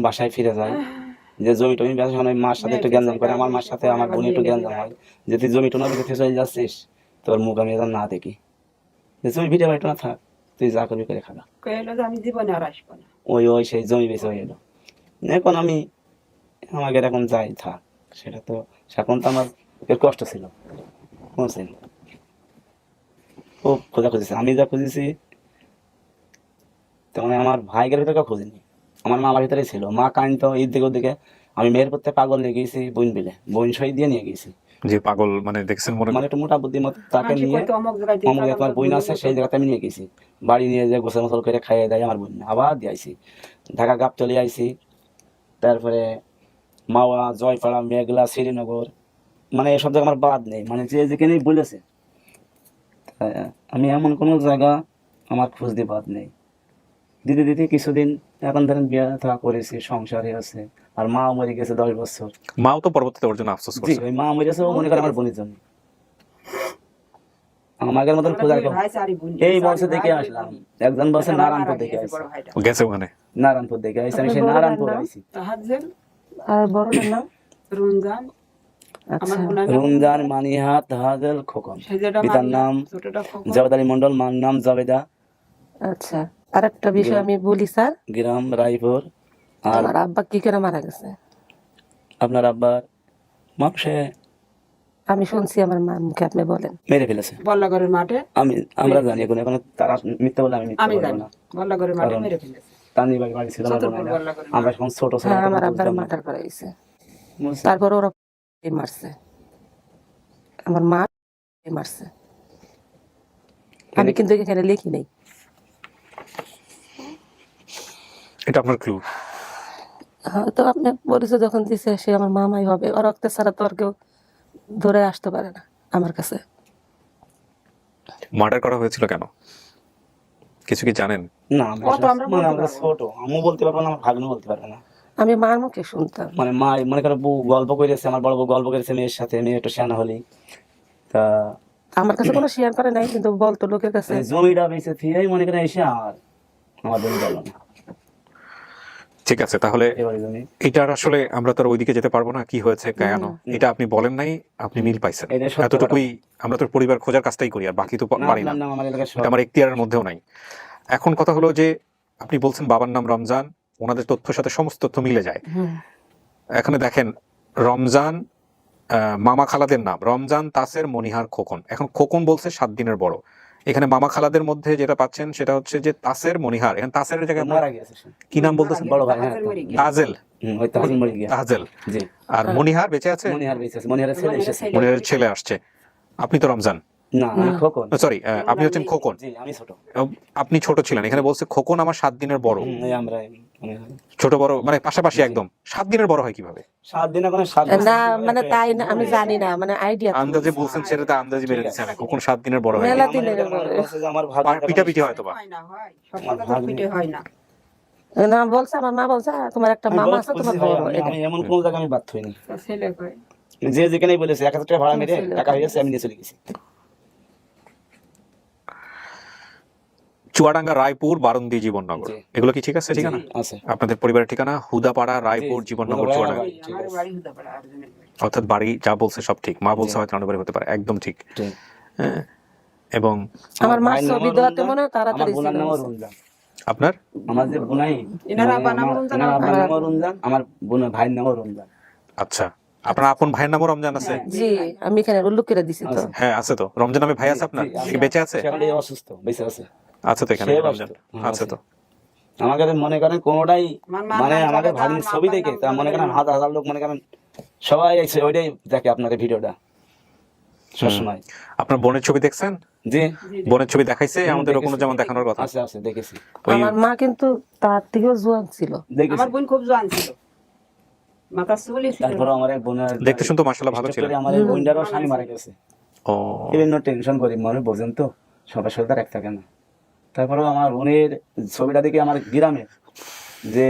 বাসায় ফিরে যায়। যে জমি টমি বেচা হয়, মার সাথে একটু জ্ঞানজাম করে, আমার মার সাথে আমার বোন একটু জ্ঞানজাম হয়, যে তুই জমি টোনা দেখে চলে যাচ্ছিস, তোর মুখ আমি না দেখি, যে জমি ভিটে বাড়িটা না থাক, তুই যা করবি করে খাবা। আমি জীবনে আর আসবো না। ওই সেই জমি বেঁচে হয়ে এলো। এখন আমি আমাকে এখন যাই থাক, সেটা তো এখন তো আমার কষ্ট ছিল, বুঝছেন? খুব খোঁজা খুঁজেছি, আমি যা খুঁজেছি তখন আমার ভাইয়ের ভিতরে কেউ খুঁজিনি। আমার মা আমার ভিতরে ছিল, মা কাইন তো এই দিকে ওদিকে। আমি মেয়ের প্রত্যে পাগল নিয়ে গেছি বোন বিলে, বোন সই দিয়ে নিয়ে গেছি। যে পাগল মানে দেখছেন, মানে একটু মোটা বুদ্ধি মতো তাকে নিয়ে অমুক আমার বোন আছে, সেই জায়গাতে আমি নিয়ে গেছি। বাড়ি নিয়ে যে গোসল মোসল করে খাইয়ে দেয় আমার বোন, আবার দিয়ে আইসি ঢাকা গাপ চলে আইসি। তারপরে মাওয়া, জয়পাড়া, মেঘলা, শ্রীনগর, মানে এসব জায়গা আমার বাদ নেই, মানে যে যেখানেই বলেছে। আমি এমন কোনো জায়গা আমার খোঁজ দিয়ে বাদ নেই। দিদি দিদি কিছুদিন এখন ধরেন বিয়ে থাকা করেছি, সংসারে আছে। আর মা মরে গেছে 10 বছর। মাও তো পরবর্তীতে ওর জন্য আফসোস করছে। ওই মা মরে গেছে, ও মনে করে আমার বোনের জন্য। আমাদের মতন খোঁজা এই বছর দেখে আসলাম। একজন বলছে নারায়ণপুর দেখে আসছি, গেছে ওখানে নারায়ণপুর দেখে আসছি, আমি সেই নারায়ণপুর আইছি। আর বড়টার নাম? রমজান। আচ্ছা, রমজান মানিহাত হাজেল খোকন। পিতার নাম জাবেদ আলী মন্ডল, মার নাম জাবেদা। আচ্ছা, আর একটা বিষয় আমি বলি স্যার, গ্রাম রায়পুর। আর আমার আব্বা কি করে মারা গেছে? আপনার আব্বার মানুষে আমি শুনছি আমার মার মুখে, আপনি বলেন। মেরে ফেলেছে। বল্লাগড়ের মাঠে আমরা জানি এখন এখন তারা মিথ্যা বলে আমি মিথ্যা আমি বলবো জানি না। বল্লাগড়ের মাঠে কারণ মেরে ফেলেছে। তানি বাড়ি ছিল আমার চতুর্পুর বোনেরা। বল্লাগড়ের আমরা যখন ছোট ছিলাম হ্যাঁ, আমার তখন আব্বার বুঝতাম না। মার্ডার করা হয়েছে। বুঝছেন? তারপর ওরা মারছে, আমার মা মারছে। আমি কিন্তু এখানে লিখি নাই। এটা আপনার ক্লু। তো আপনি পরিচয় যখন দিছে সে আমার মামাই হবে, ওর রক্তের ছাড়া তো আর কেউ ধরে আসতে পারে না আমার কাছে। মার্ডার করা হয়েছিল কেন, কিছু কি জানেন? না অত আমরা মানে বলতে আমরা পারবো ছোট, আমিও বলতে পারবো না, আমার ভাগ্নও বলতে পারবে না। আমি মার মুখে শুনতাম। মানে মা মনে করো বউ গল্প করেছে, আমার বড় বউ গল্প করেছে মেয়ের সাথে, মেয়ে একটু সেনা হলি তা আমার কাছে কোনো শেয়ার করে নাই, কিন্তু বলতো লোকের কাছে। জমিটা বেঁচে ফিরেই মনে করে এসে আর আমার জমি গেল না। ঠিক আছে, তাহলে এবারে জমি এটার আসলে আমরা তো আর ওইদিকে যেতে পারবো না, কি হয়েছে কেন এটা আপনি বলেন নাই, আপনি মিল পাইছেন, এটা সত্য এতটুকুই। আমরা তো পরিবার খোঁজার কাজটাই করি, আর বাকি তো না, পারি না, আপনার নাম আমার এলাকায় এটা আমার এখতিয়ারের মধ্যেও নাই। এখন কথা হলো যে আপনি বলছেন বাবার নাম রমজান, ওনাদের তথ্যের সাথে সমস্ত তথ্য মিলে যায়। এখানে দেখেন রমজান, মামা খালাদের নাম রমজান, তাসের, মনিহার, খোকন। এখন খোকন বলছে 7 দিনের বড়। এখানে মামা খালাদের মধ্যে যেটা পাচ্ছেন সেটা হচ্ছে যে তাসের, মনিহার। এখানে তাসের জায়গায় মারা গেছে সে। কি নাম বলতেছেন? বড় ভাই, হ্যাঁ, তাজেল। ওই তাজিম মরে গিয়া। তাজেল। জি। আর মনিহার বেঁচে আছে? মনিহার বেঁচে আছে, মনিহারের ছেলে এসেছে। মনিহারের ছেলে আসছে। আপনি তো রমজান, না আমি খোকন। সরি, আপনি হচ্ছেন খোকন। জি আমি ছোট। আপনি ছোট ছিলেন, এখানে বলছে খোকন আমার 7 দিনের বড়। এই আমরা মনিহার ছোট বড় মানে পাশাপাশি একদম। 7 দিনের বড় হয় কিভাবে? 7 দিন এখন 7 না মানে তাই না, আমি জানি না, মানে আইডিয়া। আন্দাজে বলছেন, সেটা তো আন্দাজে মেরে দিচ্ছেন। খোকন 7 দিনের বড় হয় মেলা দিনের বড়। আমার ভাগ পিটাপিটি হয়তো বা। হয় না, হয় সব কথা তো পিঠে হয় না। না বলছে আমার মা বলছে তোমার একটা মামা আছে, তোমার বড়। আমি এমন কোন জায়গায় আমি বাদ হইনি। তো ছেলে কয় যে যেখানেই বলেছে 1000 টাকা ভাড়া মেরে টাকা হয়ে গেছে, আমি নিয়ে চলে গেছি। চুয়াডাঙ্গা, রায়পুর, বারন্দি, জীবননগর, জি। এগুলো কি ঠিক আছে ঠিকানা? আছে। আপনাদের পরিবারের ঠিকানা হুদাপাড়া, রায়পুর, জি, জীবননগর, হুদাপাড়া, চুয়াডাঙ্গা। ঠিক আমার আছে। বাড়ি হুদাপাড়া আর্জুনের বাড়ি। অর্থাৎ বাড়ি যা বলছে সব ঠিক। মা বলছে হয়তো অন্য বাড়ি হতে পারে, একদম ঠিক। ঠিক। হ্যাঁ, এবং আমার মা ভাইয়ের ছবি নামও দেওয়াতে রমজান, মনে হয় আমার তাড়াতাড়ি বোনের ছিল। নামও রমজান। আপনার আমার যে বোনাই, এনার মানে আব্বার নামও আমার- রমজান, এনার আমার আব্বার নামও রমজান, আমার বোনের ভাইয়ের নামও রমজান। আচ্ছা, আপনার আপন ভাইয়ের নামও রমজান আছে? জি, আমি এখানে উল্লেখ করে দিছি তো। হ্যাঁ আছে তো, রমজান নামে ভাই আছে আপনার? জি, সে কি বেঁচে আছে? সে এখন এই অসুস্থ, বেঁচে আছে। আছে তো এখানে সে রমজান অসুস্থ, আছে তো। আমার কাছে মনে করেন কোনোটাই আমার মা মানে নাম আমাকে জানে না, ভাগ্নির আমার ছবি আব্বার দেখে নাম তা মনে করেন জানে না। হাজার হাজার লোক মনে করেন সবাই এসে ওইটাই দেখে আপনাদের ভিডিওটা সবসময়। আপনার বোনের ছবি দেখছেন? জি বোনের ছবি দেখাইছে আমাদের কোনো যেমন দেখানোর কথা। আছে আছে দেখেছি ওই আমার মা কিন্তু তার থেকেও জোয়ান ছিল। দেখেছি। আমার বোন খুব জোয়ান ছিল, মাথা চুলই ছিল তারপরে আমার এক বোনের দেখতে শুনতে মাশাআল্লাহ ভালো ছিল। আমার এই বোনটারও স্বামী মারা গেছে। ও বিভিন্ন টেনশন করি মনে বোঝেন তো, সবার সাথে এক থাকে না। তারপরেও আমার বোনের ছবিটা দেখে আমার গ্রামে যে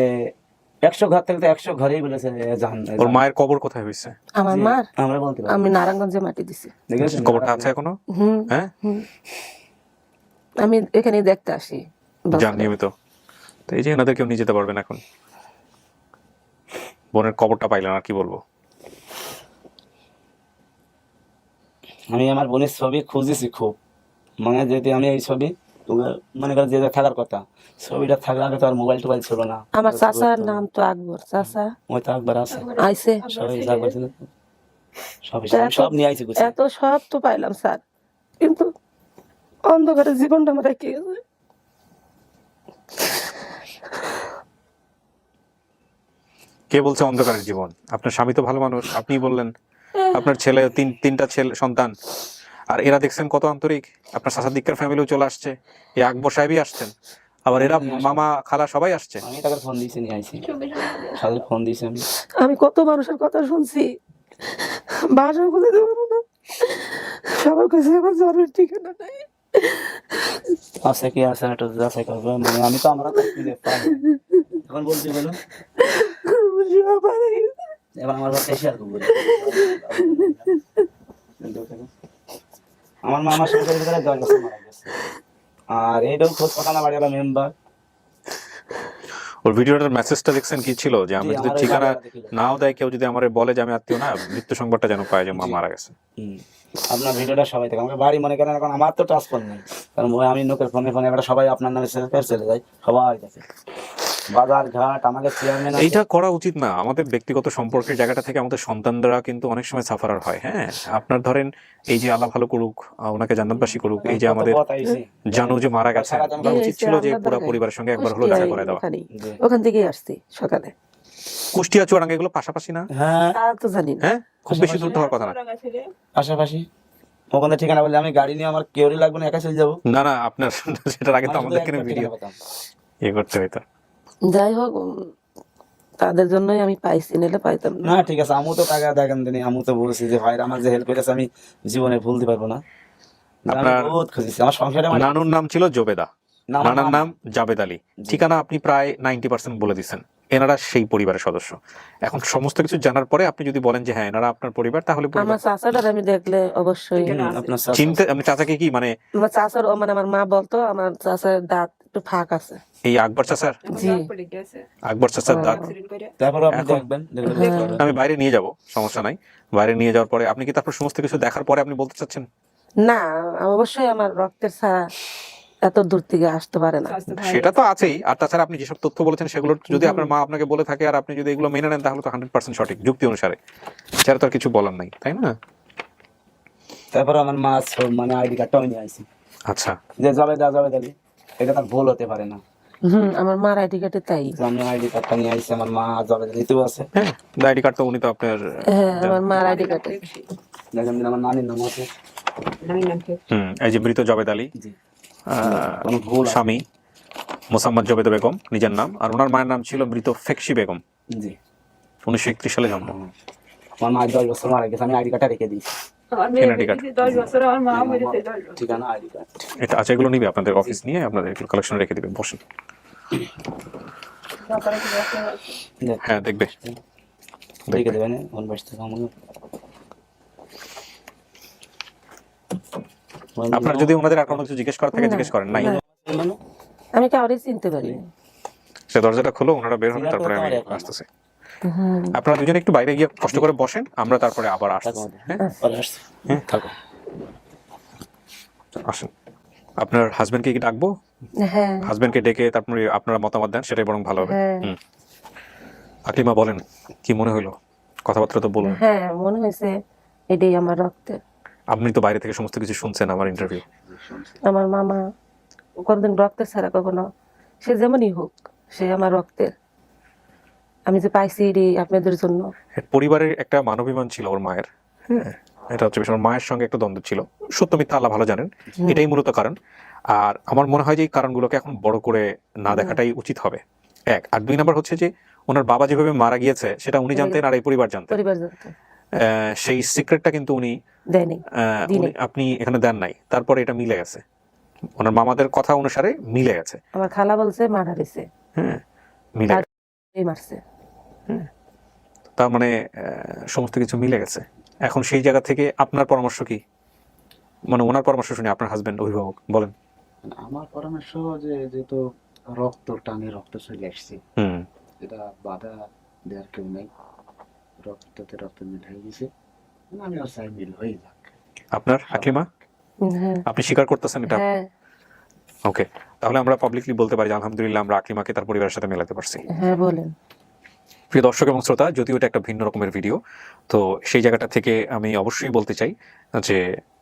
100 ঘর থাকতে 100 ঘরেই বলেছে জাহান। ওর মায়ের কবর কোথায় হয়েছে? আমার মার আমরা বলতে পারি আমি নারায়ণগঞ্জে মাটি দিছি। দেখেছেন কবরটা আছে এখনো? হুম, হ্যাঁ, আমি এখানে দেখতে আসি। যান নিয়মিত। তো এই যে এনাদের কেউ নিয়ে যেতে পারবেন এখন। বোনের কবরটা পাইলেন, আর কি বলবো। আমি আমার বোনের ছবি খুঁজেছি খুব, মানে যদি আমি এই ছবি মনে করেন যে থাকার কথা, ছবিটা থাকলে আগে তো আর মোবাইল টোবাইল ছিল না। আমার চাচার নাম তো আকবর, চাচা ওই তো একবার আছে আইছে। সবাই একবার ছিল সব নিয়ে আইছি গুছিয়ে। এত সব তো পাইলাম স্যার, কিন্তু অন্ধকারে জীবনটা আমার রেখে গেছে। কে বলছে অন্ধকারের জীবন? আপনার স্বামী তো ভালো মানুষ, আপনি বললেন। আপনার ছেলে তিনটা ছেলে সন্তান, আর এরা দেখছেন কত আন্তরিক। আপনার সাসাদিককার ফ্যামিলিও চলে আসছে, এই আকবর সাহেবই আসছেন, আবার এরা মামা খালা সবাই আসছে। আমি তাকে ফোন দিয়েছি নিয়ে আইছি, সাথে ফোন দিয়েছি আমি। আমি কত মানুষের কথা শুনছি, বাসা খুলে দেবো না, সবার কাছে আমার জন্মের ঠিকানা নাই। আছে কি আছে একটু যাচাই করবো, মানে আমি তো আমরা তো খুঁজে পাই না। এখন বলছি বলো, সব হারিয়ে গেছে। এবার আমার বাসায় শেয়ার করবো। আমার মামার সংসারের ভিতরে 10 বছর মারা গেছে, আর এইটাও খোঁজ কথা না বাড়ি মেম্বার। ওর ভিডিওটার মেসেজটা দেখছেন কি ছিল? যে আমি জি, যদি আমার ওই ঠিকানা জায়গাটা দেখিলাম। নাও দেয়, কেউ যদি আমার বলে যে আমি আত্মীয় না, মৃত্যু সংবাদটা যেন পায় যে মা মারা গেছে। আপনার ভিডিওটা সবাই দেখে, আমাকে বাড়ি মনে করেন এখন আমার তো ট্রান্সফার নেই, কারণ আমি লোকের ফোনে ফোনে এবার সবাই আপনার নামে চলে যায়, সবাই দেখে। বাজার ঘাট আমাকে চেয়ারম্যান এইটা করা উচিত না। আমাদের ব্যক্তিগত সম্পর্কের জায়গাটা থেকে আমাদের সন্তানরা কিন্তু অনেক সময় সাফারার হয়। হ্যাঁ, আপনার ধরেন এই যে আল্লাহ ভালো করুক, ওনাকে জান্নাতবাসী করুক, এই যে আমাদের জানু যে মারা গেছে, আমরা উচিত ছিল যে পুরো পরিবারের সঙ্গে একবার হলো দেখা করে দেওয়া। ওখান থেকেই আসছি সকালে। কুষ্টিয়া চুয়াডাঙ্গা এগুলো পাশাপাশি না? হ্যাঁ তা তো জানি না। হ্যাঁ, খুব বেশি দূর হওয়ার কথা না। পাশাপাশি ওখানে ঠিকানা বললে আমি গাড়ি নিয়ে আমার কেউরই লাগবে না, একা চলে যাবো। না না, আপনার সেটার আগে তো আমাদেরকে ভিডিও ইয়ে করতে হইতো। যাই হোক, তাদের জন্যই আমি পাইছি, নিলে পাইতাম না। না ঠিক আছে, আমু তো টাকা দেখেন দিনে, আমু তো বলছি যে ভাই আমার যে হেল্প করেছে আমি জীবনে ভুলতে পারবো না। আপনার বহুত খুঁজেছি আমার সংসারে। নানুর নাম ছিল জোবেদা, নানার নাম জাবেদ আলী, ঠিকানা আপনি প্রায় 90% বলে দিচ্ছেন। এনারা সেই পরিবারের সদস্য। এখন সমস্ত কিছু জানার পরে আপনি যদি বলেন যে হ্যাঁ এনারা আপনার পরিবার, তাহলে আমার চাচাটার আমি দেখলে অবশ্যই চিনতে। আপনি চাচাকে কি মানে আমার চাচার মানে আমার মা বলতো আমার চাচার দাঁত একটু ফাঁক আছে। এই আকবর চাচার? জি, আকবর চাচার দাঁত। তারপর আপনি দেখবেন, আমি বাইরে নিয়ে যাব, সমস্যা নাই। বাইরে নিয়ে যাওয়ার পরে আপনি কি তারপর সমস্ত কিছু দেখার পরে আপনি বলতে চাচ্ছেন? না, অবশ্যই আমার রক্তের ছাড়া এত দূর থেকে আসতে পারে না। সেটা তো আছেই। আর তাছাড়া আপনি যেসব তথ্য বলেছেন সেগুলো যদি আপনার মা আপনাকে বলে থাকে আর আপনি যদি এগুলো মেনে নেন, তাহলে তো 100% সঠিক যুক্তি অনুসারে। সেটা তো আর কিছু বলার নাই, তাই না? তারপর আমার মা মানে আইডি কার্ডটা নিয়ে আসি। আচ্ছা, যে যাবে দালি এটা তার ভুল হতে পারে না। আমার মার আইডি কার্ডে তাই। আমি আইডি কার্ডটা নিয়ে আসছি, আমার মা যাবে দালিতেও আছে। হ্যাঁ, আইডি কার্ড তো উনি তো আপনার। হ্যাঁ, আমার মার আইডি কার্ডে দেখেন আমার নানির নাম আছে। এই যে মৃত জাবেদ আলী, স্বামী মোসাম্মদ জবেদ বেগম নিজের নাম, আর ওনার মায়ের নাম ছিল মৃত ফেকশি বেগম। জি, 1931 সালে জন্ম। আমার মা 10 বছর মারা গেছে, আমি আইডি কার্ডটা রেখে দিয়েছি। ঠিকানা আইডি কার্ড এটা আচ্ছা, এগুলো নিবে আপনাদের অফিস নিয়ে আপনাদের কালেকশন রেখে দিবেন। বসেন। হ্যাঁ, দেখবে রেখে দেবেন অন বসে থেকে আমাকে। আপনার যদি ওনাদের আর কোনো কিছু জিজ্ঞেস করার থাকে জিজ্ঞেস করেন। নাই, আমি কাউরে চিনতে পারি। সে দরজাটা খুলো, ওনারা বের হন, তারপরে আমি আসতেছি। আপনারা দুজনে একটু বাইরে গিয়ে কষ্ট করে বসেন, আমরা তারপরে আবার আসতেছি। হ্যাঁ, থাকো, আসেন। আপনার হাজবেন্ডকে কি ডাকবো? হ্যাঁ, হাজবেন্ডকে ডেকে তারপরে আপনারা মতামত দেন, সেটাই বরং ভালো হবে। আকলিমা বলেন, কি মনে হলো? কথাবার্তা তো বলুন। হ্যাঁ, মনে হয়েছে এটাই আমার রক্তের। আপনি তো বাইরে থেকে সমস্ত কিছু শুনছেন আমার ইন্টারভিউ। আমার মামা কোনদিন রক্তের ছাড়া কখনো, সে যেমনই হোক, সে আমার রক্তের। আমি যে পাইছি এটি আপনাদের জন্য। পরিবারের একটা মানবিমান ছিল ওর মায়ের। হ্যাঁ, এটা হচ্ছে বিষয়। ওর মায়ের সঙ্গে একটা দ্বন্দ্ব ছিল, সত্য মিথ্যা আল্লাহ ভালো জানেন, এটাই মূলত কারণ। আর আমার মনে হয় যে এই কারণগুলোকে এখন বড় করে না দেখাটাই উচিত হবে, এক। আর দুই নাম্বার হচ্ছে যে ওনার বাবা যেভাবে মারা গিয়েছে সেটা উনি জানতেন আর এই পরিবার জানতেন। সেই সিক্রেটটা কিন্তু উনি দেয়নি, আপনি এখানে দেন নাই, তারপরে এটা মিলে গেছে, ওনার মামাদের কথা অনুসারে মিলে গেছে। আমার খালা বলছে মারা দিছে। হ্যাঁ, মিলে মারছে। তার মানে সমস্ত কিছু মিলে গেছে। এখন সেই জায়গা থেকে আপনার পরামর্শ কি? মানে ওনার পরামর্শ শুনে আপনার হাজবেন্ড অভিভাবক বলেন। আমার পরামর্শ যে যেহেতু রক্ত টানে রক্ত চলে আসছে, এটা বাধা দেওয়ার কেউ নেই। রক্ততে রক্ত মিল হয়ে গেছে, আমি আর চাই মিল হয়ে যাক। আপনার আকলিমা, আপনি স্বীকার করতেছেন এটা? ওকে, তাহলে আমরা পাবলিকলি বলতে পারি যে আলহামদুলিল্লাহ আমরা আকলিমাকে তার পরিবারের সাথে মেলাতে পারছি। হ্যাঁ, বলেন। প্রিয় দর্শক এবং শ্রোতা, যদিও এটা একটা ভিন্ন রকমের ভিডিও, তো সেই জায়গাটা থেকে আমি অবশ্যই বলতে চাই যে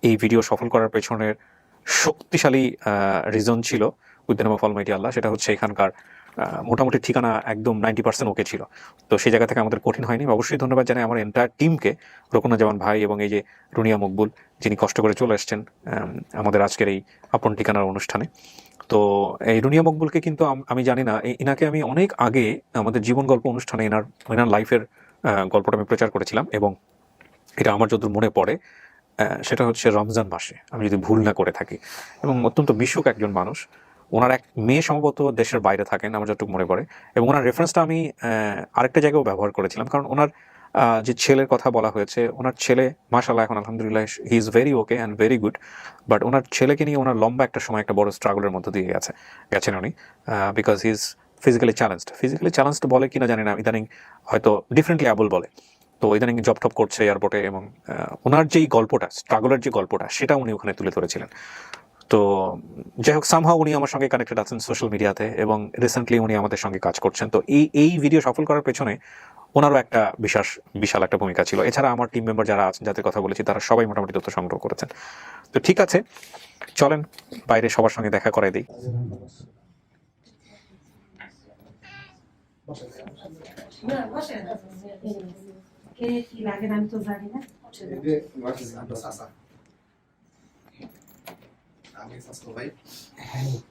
এই ভিডিও সফল করার পেছনের শক্তিশালী রিজন ছিল with the name of almighty Allah. সেটা হচ্ছে এখানকার মোটামুটি ঠিকানা একদম 90% ওকে ছিল। তো সেই জায়গা থেকে আমাদের কঠিন হয়নি। অবশ্যই ধন্যবাদ জানাই আমার এন্টায়ার টিমকে, রকুনুজ্জামান ভাই এবং এই যে রুনিয়া মকবুল, যিনি কষ্ট করে চলে এসছেন আমাদের আজকের এই আপন ঠিকানার অনুষ্ঠানে। তো এই রুনিয়া মকবুলকে কিন্তু আমি জানি না, এনাকে আমি অনেক আগে আমাদের জীবন গল্প অনুষ্ঠানে এনার লাইফের গল্পটা আমি প্রচার করেছিলাম, এবং এটা আমার যতদূর মনে পড়ে সেটা হচ্ছে রমজান মাসে, আমি যদি ভুল না করে থাকি। এবং অত্যন্ত মিশুক একজন মানুষ। ওনার এক মেয়ে সম্ভবত দেশের বাইরে থাকেন আমার যতটুকু মনে পড়ে, এবং ওনার রেফারেন্সটা আমি আরেকটা জায়গায়ও ব্যবহার করেছিলাম, কারণ ওনার যে ছেলের কথা বলা হয়েছে, ওনার ছেলে মাশাআল্লাহ এখন আলহামদুলিল্লাহ he is very okay and very good. But ওনার ছেলেকে নিয়ে ওনার লম্বা একটা সময় একটা বড় স্ট্রাগলের মধ্যে দিয়ে গেছেন উনি, because he is physically challenged বলে কিনা জানি না, ইদানিং হয়তো ডিফারেন্টলি অ্যাবল বলে। তো ইদানিং জব টপ করছে এয়ারপোর্টে, এবং ওনার যেই গল্পটা, স্ট্রাগলের যে গল্পটা, সেটা উনি ওখানে তুলে ধরেছিলেন। তো যাই হোক, সামহাও উনি আমার সঙ্গে কানেক্টেড আছেন সোশ্যাল মিডিয়াতে, এবং রিসেন্টলি উনি আমাদের সঙ্গে কাজ করছেন। তো এই ভিডিও সফল করার পেছনে ওনারও একটা বিশাল একটা ভূমিকা ছিল। এছাড়া আমার টিম মেম্বার যারা আছেন, যাদের কথা বলেছি, তারা সবাই মোটামুটি তথ্য সংগ্রহ করেছেন। তো ঠিক আছে, চলেন বাইরে সবার সঙ্গে দেখা করাই দিই। আমি স্বাস্থ্য ভাই,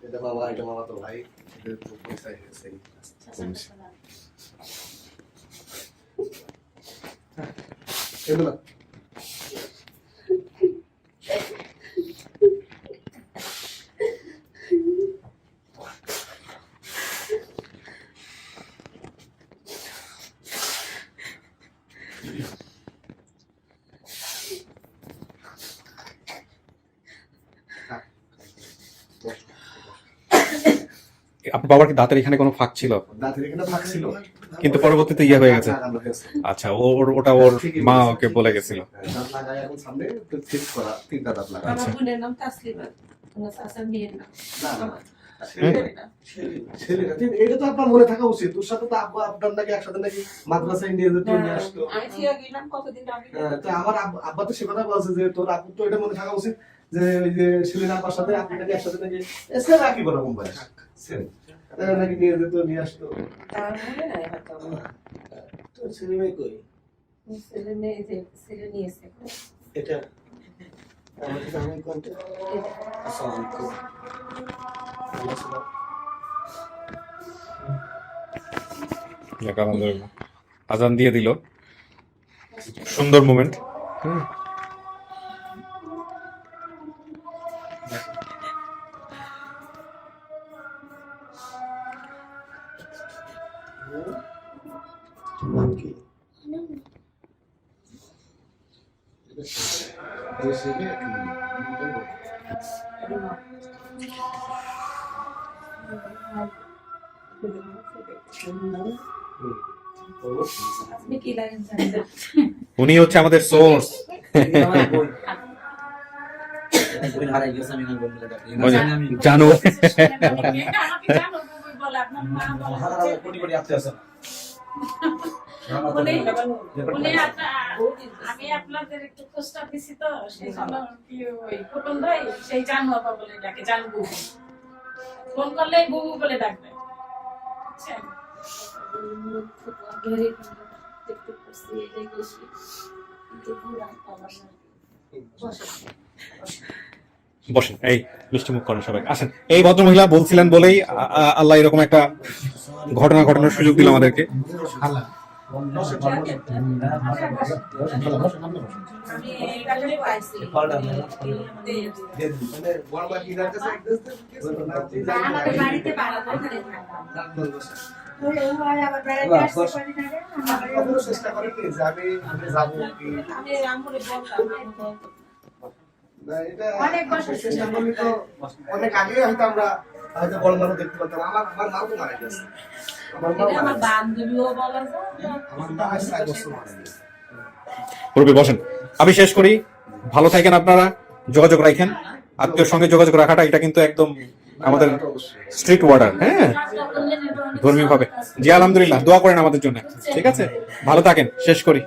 এটা বাবা, এটা মামা তো ভাই, এদের তো পরিচয় হয়েছে। এগুলো আপনার বাবার কি দাঁতের এখানে কোনো ফাঁক ছিল? দাঁতের এখানে ফাঁক ছিল, কিন্তু পরবর্তীতে ইয়ে হয়ে গেছে। আচ্ছা, ওটা ওর মা ওকে বলে গেছিল। দাঁত লাগায় এখন সামনে ফিক্স করা, 3টা দাঁত লাগা। আচ্ছা, এটা তো আপনার মনে থাকা উচিত। তোর সাথে তো আব্বা আপনার নাকি একসাথে নাকি মাদ্রাসায় নিয়ে যেত, নিয়ে আসতো। তো আমার আব্বা তো সে কথা বলছে যে তোর আব্বু তো এটা মনে থাকা উচিত যে ওই যে শিলিন আব্বার সাথে আপনি নাকি একসাথে নাকি এসে রাখি বড় মোবাইল নাকি নিয়ে যেত, নিয়ে আসতো। তোর ছেলে মেয়ে কই? এটা আমাকে জানাই কোনটা? আসসালামু আলাইকুম। আলহামদুলিল্লাহ, আজান দিয়ে দিল, সুন্দর মোমেন্ট। নাম কি? উনি হচ্ছে আমাদের সোর্স। জানো, আমি আপনাদের একটু খোঁজটা দিছি, তো সেই জন্য কি ওই কুটুম ভাই সেই জানু আপা বলে ডাকে, জানু বুবু। ফোন করলে বুবু বলে ডাকবে। বসেন, এই মিষ্টি মুখ করেন সবাই, আসেন। এই ভদ্রমহিলা বলছিলেন বলেই আল্লাহ এরকম একটা ঘটনার সুযোগ দিল আমাদেরকে। চেষ্টা করেন যে আমি যাবো কি অনেক আগে হয়তো আমরা হয়তো বড় মানুষ দেখতে পারতাম। আমার মাও তো মারা গেছে, আমার বান্ধবীও বলা যায়, আমার মা 6 বছর মারা গেছে। পুরোপুরি বসেন, আমি শেষ করি। ভালো থাকেন আপনারা, যোগাযোগ রাখেন। আত্মীয়র সঙ্গে যোগাযোগ রাখাটা এটা কিন্তু একদম আমাদের স্ট্রিক্ট ওয়ার্ডার। হ্যাঁ, ধর্মীয় ভাবে। জি আলহামদুলিল্লাহ, দোয়া করেন আমাদের জন্য। ঠিক আছে, ভালো থাকেন, শেষ করি।